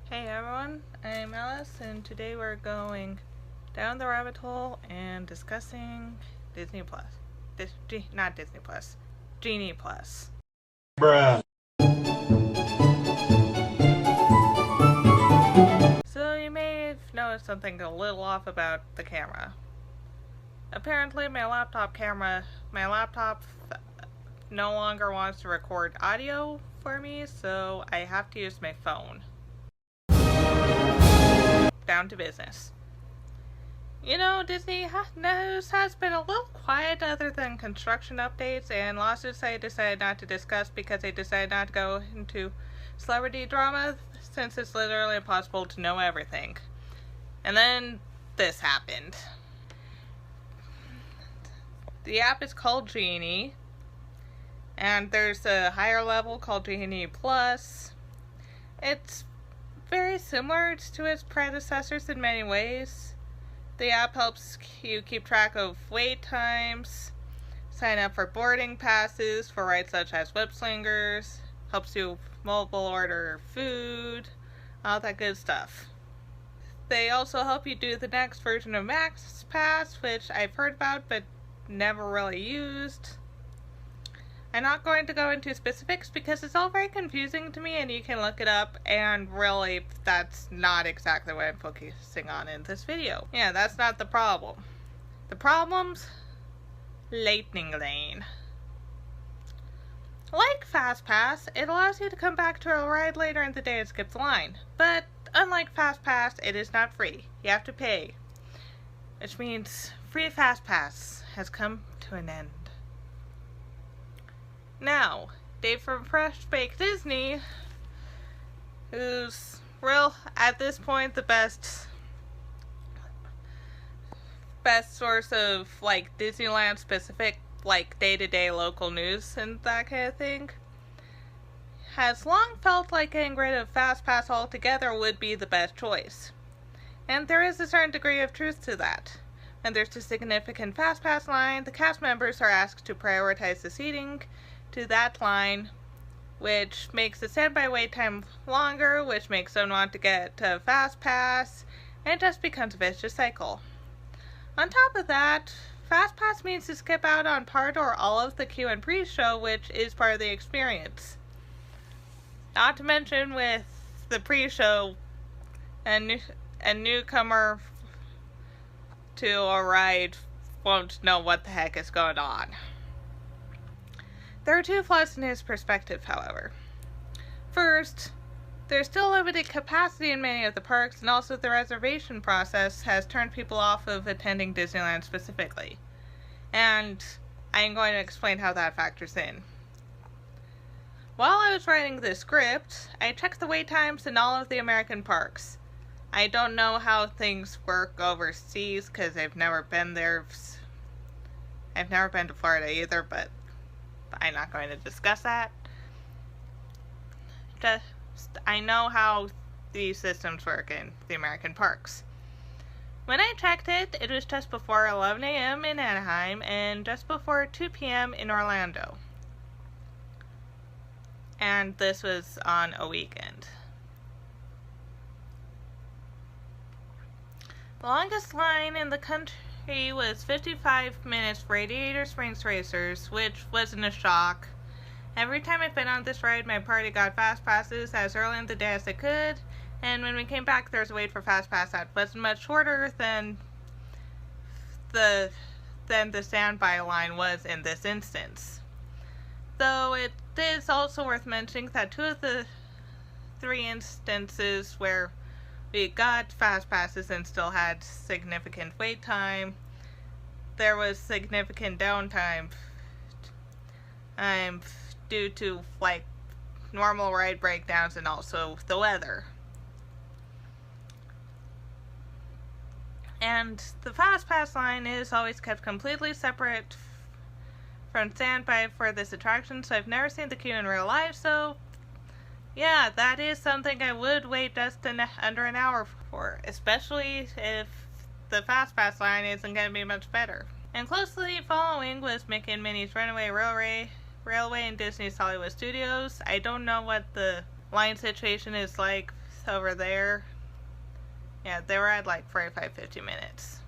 Hey everyone, I'm Alice, and today we're going down the rabbit hole and discussing Disney Plus. Not Disney Plus, Genie Plus. Bruh. So you may have noticed something a little off about the camera. Apparently my laptop no longer wants to record audio for me, so I have to use my phone. Down to business. You know, Disney news has been a little quiet other than construction updates and lawsuits I decided not to discuss because they decided not to go into celebrity drama since it's literally impossible to know everything. And then this happened. The app is called Genie, and there's a higher level called Genie Plus. It's very similar to its predecessors in many ways. The app helps you keep track of wait times, sign up for boarding passes for rides such as Web Slingers, helps you mobile order food, all that good stuff. They also help you do the next version of Max Pass, which I've heard about but never really used. I'm not going to go into specifics because it's all very confusing to me and you can look it up, and really that's not exactly what I'm focusing on in this video. Yeah, that's not the problem. The problem's Lightning Lane. Like FastPass, it allows you to come back to a ride later in the day and skip the line. But unlike FastPass, it is not free. You have to pay. Which means free FastPass has come to an end. Now, Dave from Fresh Baked Disney, who's at this point the best source of like Disneyland specific like day-to-day local news and that kind of thing, has long felt like getting rid of FastPass altogether would be the best choice. And there is a certain degree of truth to that. When there's a significant FastPass line, the cast members are asked to prioritize the seating to that line, which makes the standby wait time longer, which makes them want to get to FastPass, and it just becomes a vicious cycle. On top of that, FastPass means to skip out on part or all of the queue and pre-show, which is part of the experience. Not to mention with the pre-show, a newcomer to a ride won't know what the heck is going on. There are two flaws in his perspective, however. First, there's still limited capacity in many of the parks, and also the reservation process has turned people off of attending Disneyland specifically. And I'm going to explain how that factors in. While I was writing this script, I checked the wait times in all of the American parks. I don't know how things work overseas because I've never been there. I've never been to Florida either, but I'm not going to discuss that. I know how these systems work in the American parks. When I checked it, it was just before 11 a.m. in Anaheim and just before 2 p.m. in Orlando. And this was on a weekend. The longest line in the country was 55 minutes for Radiator Springs Racers, which wasn't a shock. Every time I've been on this ride, my party got fast passes as early in the day as they could, and when we came back, there was a wait for fast pass that wasn't much shorter than the standby line was in this instance. Though it is also worth mentioning that two of the three instances where we got fast passes and still had significant wait time, there was significant downtime due to like normal ride breakdowns and also the weather. And the fast pass line is always kept completely separate from standby for this attraction, so I've never seen the queue in real life, so yeah, that is something I would wait just under an hour for, especially if the FastPass line isn't going to be much better. And closely following was Mickey and Minnie's Runaway Railway in Disney's Hollywood Studios. I don't know what the line situation is like over there. Yeah, they were at like 45-50 minutes.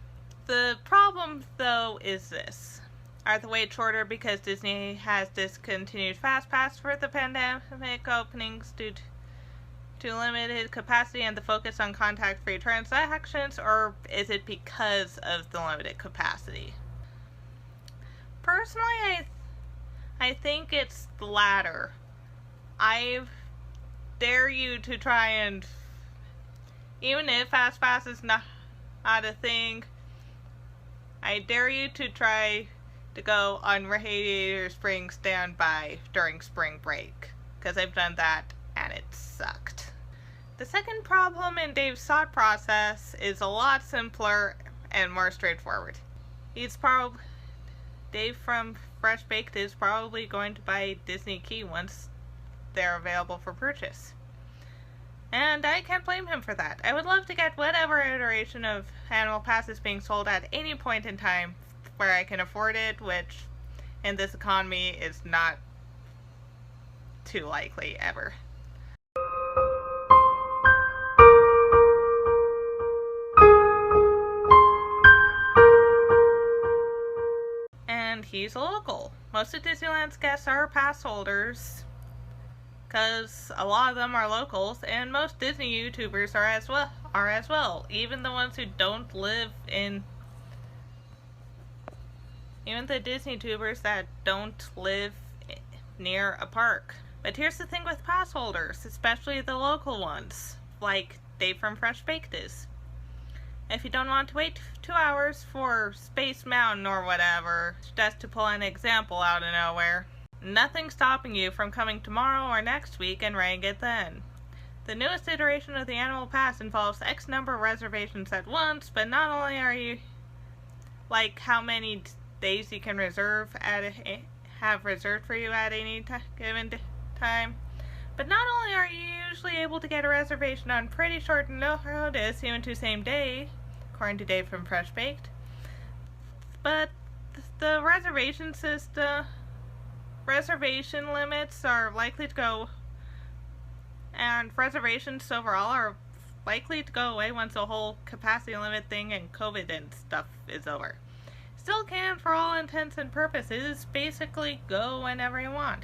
The problem, though, is this. Are the waits shorter because Disney has discontinued FastPass for the pandemic openings due to limited capacity and the focus on contact-free transactions, or is it because of the limited capacity? Personally, I think it's the latter. I dare you to try and, even if FastPass is not a thing, I dare you to try to go on Radiator Springs standby during spring break, because I've done that and it sucked. The second problem in Dave's thought process is a lot simpler and more straightforward. Dave from Fresh Baked is probably going to buy Disney Key once they're available for purchase. And I can't blame him for that. I would love to get whatever iteration of Animal Pass is being sold at any point in time where I can afford it, which in this economy is not too likely ever. And he's a local. Most of Disneyland's guests are pass holders, because a lot of them are locals, and most Disney YouTubers are as well. Even the ones who don't live in, even the Disney tubers that don't live near a park. But here's the thing with pass holders, especially the local ones, like Dave from Fresh Baked is. If you don't want to wait 2 hours for Space Mountain or whatever, just to pull an example out of nowhere, nothing's stopping you from coming tomorrow or next week and renting it then. The newest iteration of the Animal Pass involves X number of reservations at once, but not only are you, like how many days you can have reserved for you at any given time, but not only are you usually able to get a reservation on pretty short notice, even to same day, according to Dave from Fresh Baked, but the reservation limits are likely to go, and reservations overall are likely to go away once the whole capacity limit thing and COVID and stuff is over. Still can, for all intents and purposes, basically go whenever you want.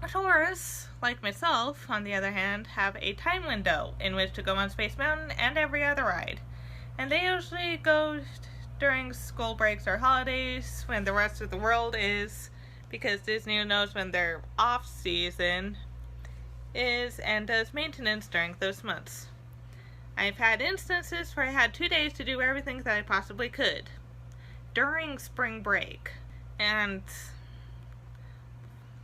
Tourists, like myself, on the other hand, have a time window in which to go on Space Mountain and every other ride. And they usually go during school breaks or holidays when the rest of the world is, because Disney knows when their off-season is and does maintenance during those months. I've had instances where I had 2 days to do everything that I possibly could during spring break. And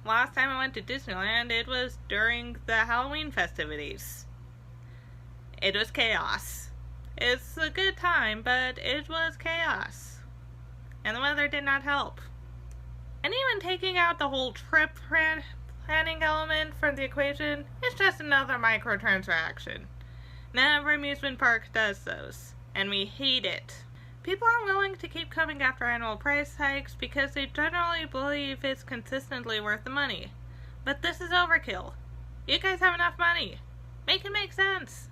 last time I went to Disneyland, it was during the Halloween festivities. It was chaos. It's a good time, but it was chaos. And the weather did not help. And even taking out the whole trip planning element from the equation is just another microtransaction. Every amusement park does those, and we hate it. People are willing to keep coming after annual price hikes because they generally believe it's consistently worth the money. But this is overkill. You guys have enough money. Make it make sense.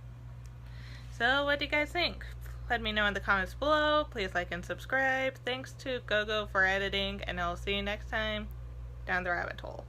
So what do you guys think? Let me know in the comments below. Please like and subscribe. Thanks to GoGo for editing, and I'll see you next time down the rabbit hole.